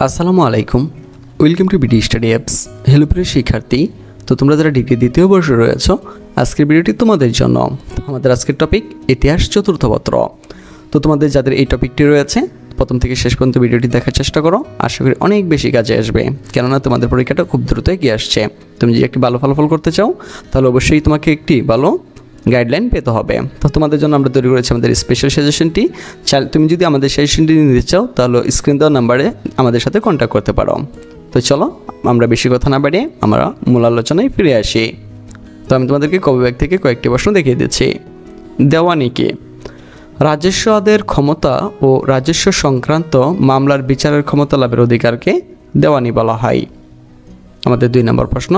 আসসালামু আলাইকুম, welcome to BD study apps. Hello প্রিয় শিক্ষার্থী, তো তোমরা যারা ডিগ্রি দ্বিতীয় বর্ষে রয়েছো, আজকের ভিডিওটি তোমাদের জন্য। আমাদের আজকের টপিক ইতিহাস চতুর্থ পত্র। তো তোমাদের যাদের এই টপিকটি রয়েছে, প্রথম থেকে শেষ পর্যন্ত ভিডিওটি দেখার চেষ্টা করো। আশা করি অনেক বেশি কাজে আসবে, কেননা তোমাদের পরীক্ষাটা খুব দ্রুত এগিয়ে আসছে। তুমি যদি একটি ভালো ফলাফল করতে চাও, তাহলে অবশ্যই তোমাকে একটি ভালো গাইডলাইন পেতে হবে। তো তোমাদের জন্য আমরা তৈরি করেছি আমাদের স্পেশাল সাজেশনটি। তুমি যদি আমাদের সাজেশনটি নিতে চাও, তাহলে স্ক্রিন দেওয়া নাম্বারে আমাদের সাথে কন্ট্যাক্ট করতে পারো। তো চলো, আমরা বেশি কথা না বাড়িয়ে আমরা মূল আলোচনায় ফিরে আসি। তো আমি তোমাদেরকে কবিভাগ থেকে কয়েকটি প্রশ্ন দেখিয়ে দিচ্ছি। দেওয়ানি কি? রাজস্ব আদায়ের ক্ষমতা ও রাজস্ব সংক্রান্ত মামলার বিচারের ক্ষমতা লাভের অধিকারকে দেওয়ানি বলা হয়। আমাদের 2 নম্বর প্রশ্ন,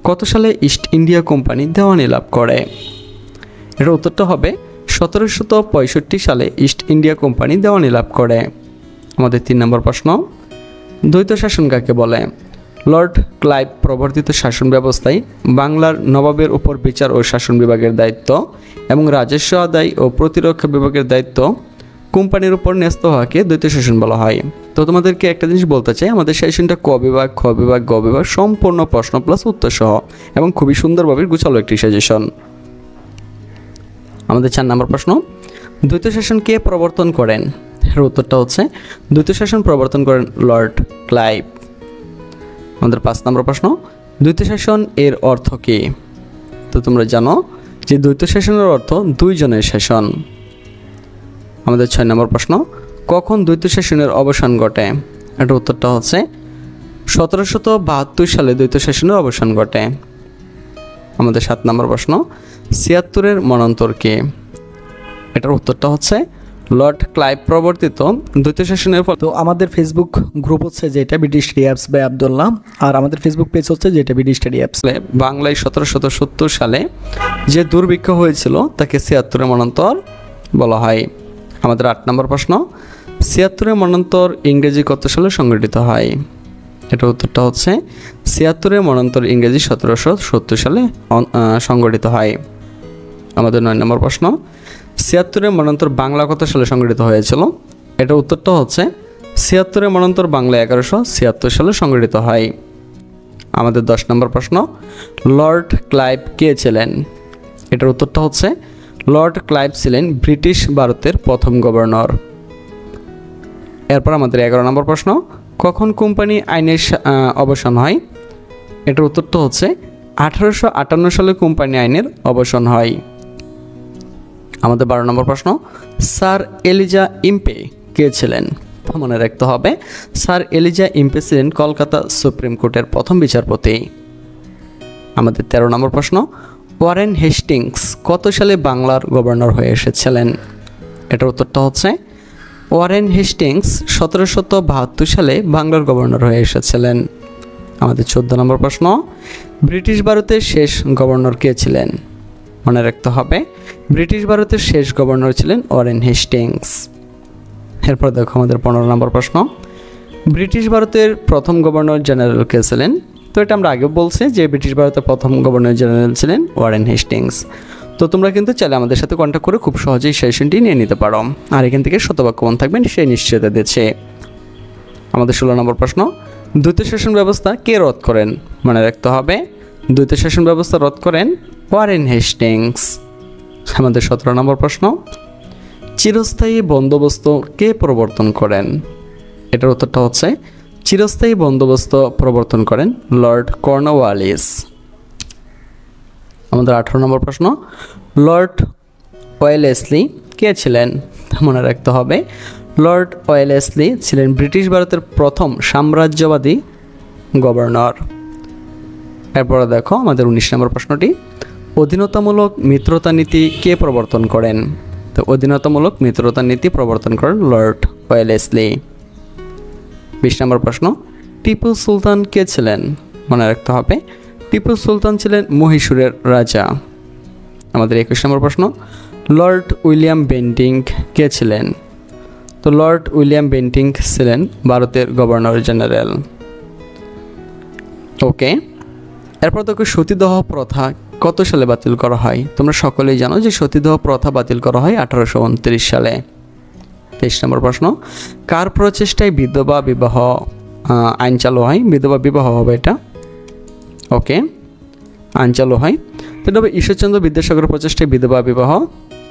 কত সালে ইস্ট ইন্ডিয়া কোম্পানি দেওয়ানি লাভ করে? এটার উত্তরটা হবে 1765 সালে ইস্ট ইন্ডিয়া কোম্পানি দেওয়ানি লাভ করে। আমাদের 3 নম্বর প্রশ্ন, দ্বৈত শাসন কাকে বলে? লর্ড ক্লাইভ প্রবর্তিত শাসন ব্যবস্থায় বাংলার নবাবের উপর বিচার ও শাসন বিভাগের দায়িত্ব এবং রাজস্ব আদায় ও প্রতিরক্ষা বিভাগের দায়িত্ব কোম্পানির উপর ন্যস্ত হওয়াকে দ্বৈত শাসন বলা হয়। তো তোমাদেরকে একটা জিনিস বলতে চাই, আমাদের সেশনটা ক বিভাগ, খ বিভাগ, গ বিভাগ সম্পূর্ণ প্রশ্ন প্লাস উত্তর সহ এবং খুবই সুন্দরভাবে গুছালো একটি সাজেশন। আমাদের 4 নম্বর প্রশ্ন, দ্বৈত শাসন কে প্রবর্তন করেন? এর উত্তরটা হচ্ছে দ্বৈত শাসন প্রবর্তন করেন লর্ড ক্লাইভ। আমাদের 5 নম্বর প্রশ্ন, দ্বৈত শাসন এর অর্থ কী? তো তোমরা জানো যে দ্বৈত শাসনের অর্থ 2 জনের শাসন। আমাদের 6 নম্বর প্রশ্ন, কখন দ্বৈত শাসনের অবসান ঘটে? এটার উত্তরটা হচ্ছে 1772 সালে দ্বৈত শাসনের অবসান ঘটে। আমাদের 7 নম্বর প্রশ্ন, 76-এর মন্বন্তর কে? এটার উত্তরটা হচ্ছে লর্ড ক্লাইভ প্রবর্তিত দ্বৈত শাসনের ফল। তো আমাদের ফেসবুক গ্রুপ হচ্ছে যেটা BD study apps by Abdullah, আর আমাদের ফেসবুক পেজ হচ্ছে যেটা বিডি স্টাডি অ্যাপস। বাংলায় 1770 সালে যে দুর্ভিক্ষ হয়েছিল তাকে 76-এর মন্বন্তর বলা হয়। আমাদের 8 নম্বর প্রশ্ন, 76-এর মন্বন্তর ইংরেজি কত সালে সংগঠিত হয়? এটার উত্তরটা হচ্ছে 76-এর মন্বন্তর ইংরেজি 1770 সালে সংগঠিত হয়। আমাদের 9 নম্বর প্রশ্ন, 76-এর মন্বন্তর বাংলা কত সালে সংগঠিত হয়েছিল? এটার উত্তরটা হচ্ছে 76-এর মন্বন্তর বাংলা 1176 সালে সংগঠিত হয়। আমাদের 10 নম্বর প্রশ্ন, লর্ড ক্লাইভ কে ছিলেন? এটার উত্তরটা হচ্ছে লর্ড ক্লাইভ ছিলেন ব্রিটিশ ভারতের প্রথম গভর্নর। এরপর আমাদের 11 নম্বর প্রশ্ন, কখন কোম্পানি আইনের অবসান হয়? এটার উত্তরটা হচ্ছে 1858 সালে কোম্পানি আইনের অবসান হয়। আমাদের 12 নম্বর প্রশ্ন, স্যার এলিজা ইম্পে কে ছিলেন? মনে রাখতে হবে, স্যার এলিজা ইম্পে ছিলেন কলকাতা সুপ্রিম কোর্টের প্রথম বিচারপতি। আমাদের 13 নম্বর প্রশ্ন, ওয়ারেন হেস্টিংস কত সালে বাংলার গভর্নর হয়ে এসেছিলেন? এটার উত্তরটা হচ্ছে ওয়ারেন হেস্টিংস 1772 সালে বাংলার গভর্নর হয়ে এসেছিলেন। আমাদের 14 নম্বর প্রশ্ন, ব্রিটিশ ভারতের শেষ গভর্নর কে ছিলেন? মনে রাখতে হবে, ব্রিটিশ ভারতের শেষ গভর্নর ছিলেন ওয়ারেন হেস্টিংস। এরপর দেখো আমাদের 15 নম্বর প্রশ্ন, ব্রিটিশ ভারতের প্রথম গভর্নর জেনারেল কে ছিলেন? তো এটা আমরা আগেও বলছি যে ব্রিটিশ ভারতের প্রথম গভর্নর জেনারেল ছিলেন ওয়ারেন হেস্টিংস। তো তোমরা কিন্তু চাইলে আমাদের সাথে কন্ট্যাক্ট করে খুব সহজেই সেশনটি নিয়ে নিতে পারো, আর এখান থেকে শতবাক্যবান থাকবেন সেই নিশ্চয়তা দিচ্ছে। আমাদের 16 নম্বর প্রশ্ন, দ্বৈত শাসন ব্যবস্থা কে রদ করেন? মনে রাখতে হবে, দ্বৈত শাসন ব্যবস্থা রদ করেন ওয়ারেন হেস্টিংস। আমাদের 17 নম্বর প্রশ্ন, চিরস্থায়ী বন্দোবস্ত কে প্রবর্তন করেন? এটার উত্তরটা হচ্ছে চিরস্থায়ী বন্দোবস্ত প্রবর্তন করেন লর্ড কর্নওয়ালিস। আমাদের 18 নম্বর প্রশ্ন, লর্ড ওয়েলেসলি কে ছিলেন? মনে রাখতে হবে, লর্ড ওয়েলেসলি ছিলেন ব্রিটিশ ভারতের প্রথম সাম্রাজ্যবাদী গভর্নর। এরপরে দেখো আমাদের 19 নম্বর প্রশ্নটি, অধীনতামূলক মিত্রতা নীতি কে প্রবর্তন করেন? তো অধীনতামূলক মিত্রতা নীতি প্রবর্তন করেন লর্ড ওয়েলেসলি। 20 নম্বর প্রশ্ন, টিপু সুলতান কে ছিলেন? মনে রাখতে হবে, টিপু সুলতান ছিলেন মহীশূরের রাজা। আমাদের 21 নম্বর প্রশ্ন, লর্ড উইলিয়াম বেন্টিঙ্ক কে ছিলেন? তো লর্ড উইলিয়াম বেন্টিঙ্ক ছিলেন ভারতের গভর্নর জেনারেল। ওকে, এরপর দেখো সতীদাহ প্রথা কত সালে বাতিল করা হয়? তোমরা সকলেই জানো যে সতীদাহ প্রথা বাতিল করা হয় 1829 সালে। 23 নম্বর প্রশ্ন, কার প্রচেষ্টায় বিধবা বিবাহ আইন চালু হয়, বিধবা বিবাহ হবে এটা। ওকে, আইন চালু হয়। তো এটা হবে ঈশ্বরচন্দ্র বিদ্যাসাগরের প্রচেষ্টায় বিধবা বিবাহ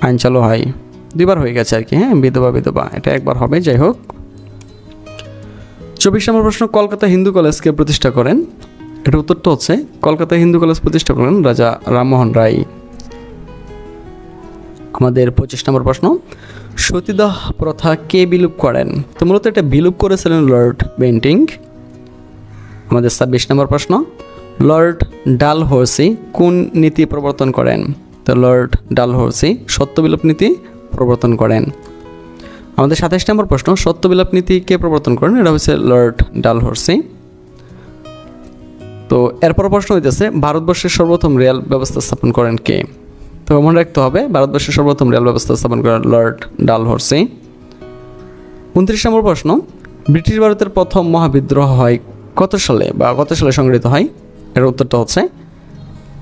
আইন চালু হয়। 2বার হয়ে গেছে আর কি, হ্যাঁ, বিধবা, এটা একবার হবে, যাই হোক। 24 নম্বর প্রশ্ন, কলকাতা হিন্দু কলেজকে প্রতিষ্ঠা করেন? এটার উত্তরটা হচ্ছে কলকাতা হিন্দু কলেজ প্রতিষ্ঠা করেন রাজা রামমোহন রায়। আমাদের 25 নম্বর প্রশ্ন, সতীদাহ প্রথা কে বিলুপ করেন? তো মূলত এটা বিলুপ করেছিলেন লর্ড বেন্টিং। আমাদের 26 নম্বর প্রশ্ন, লর্ড ডালহৌসি কোন নীতি প্রবর্তন করেন? তো লর্ড ডালহৌসি সত্যবিলোপ নীতি প্রবর্তন করেন। আমাদের 27 নম্বর প্রশ্ন, সত্যবিলোপ নীতি কে প্রবর্তন করেন? এটা হচ্ছে লর্ড ডালহৌসি। তো এরপর প্রশ্ন হইতেছে ভারতবর্ষের সর্বপ্রথম রেল ব্যবস্থা স্থাপন করেন কে? তো মনে রাখতে হবে ভারতবর্ষের সর্বপ্রথম রেল ব্যবস্থা স্থাপন করেন লর্ড ডালহৌসি। 29 নম্বর প্রশ্ন, ব্রিটিশ ভারতের প্রথম মহাবিদ্রোহ হয় কত সালে বা কত সালে সংঘটিত হয়? এর উত্তরটা হচ্ছে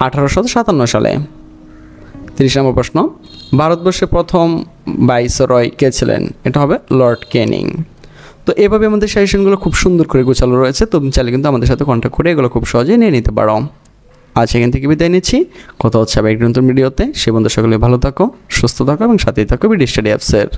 1857 সালে। 30 নম্বর প্রশ্ন, ভারতবর্ষের প্রথম ভাইসরয় কে ছিলেন? এটা হবে লর্ড ক্যানিং। তো এভাবে আমাদের সাজেশনগুলো খুব সুন্দর করে গোছানো রয়েছে। তুমি চাইলে কিন্তু আমাদের সাথে কন্ট্যাক্ট করে এগুলো খুব সহজেই নিয়ে নিতে পারো। আজ এখান থেকে বিদায় নিচ্ছি, কথা হচ্ছে আবার একটি নতুন ভিডিওতে। সে বন্ধু সকলে ভালো থাকো, সুস্থ থাকো এবং সাথেই থাকো বিডি স্টাডি অ্যাপসের।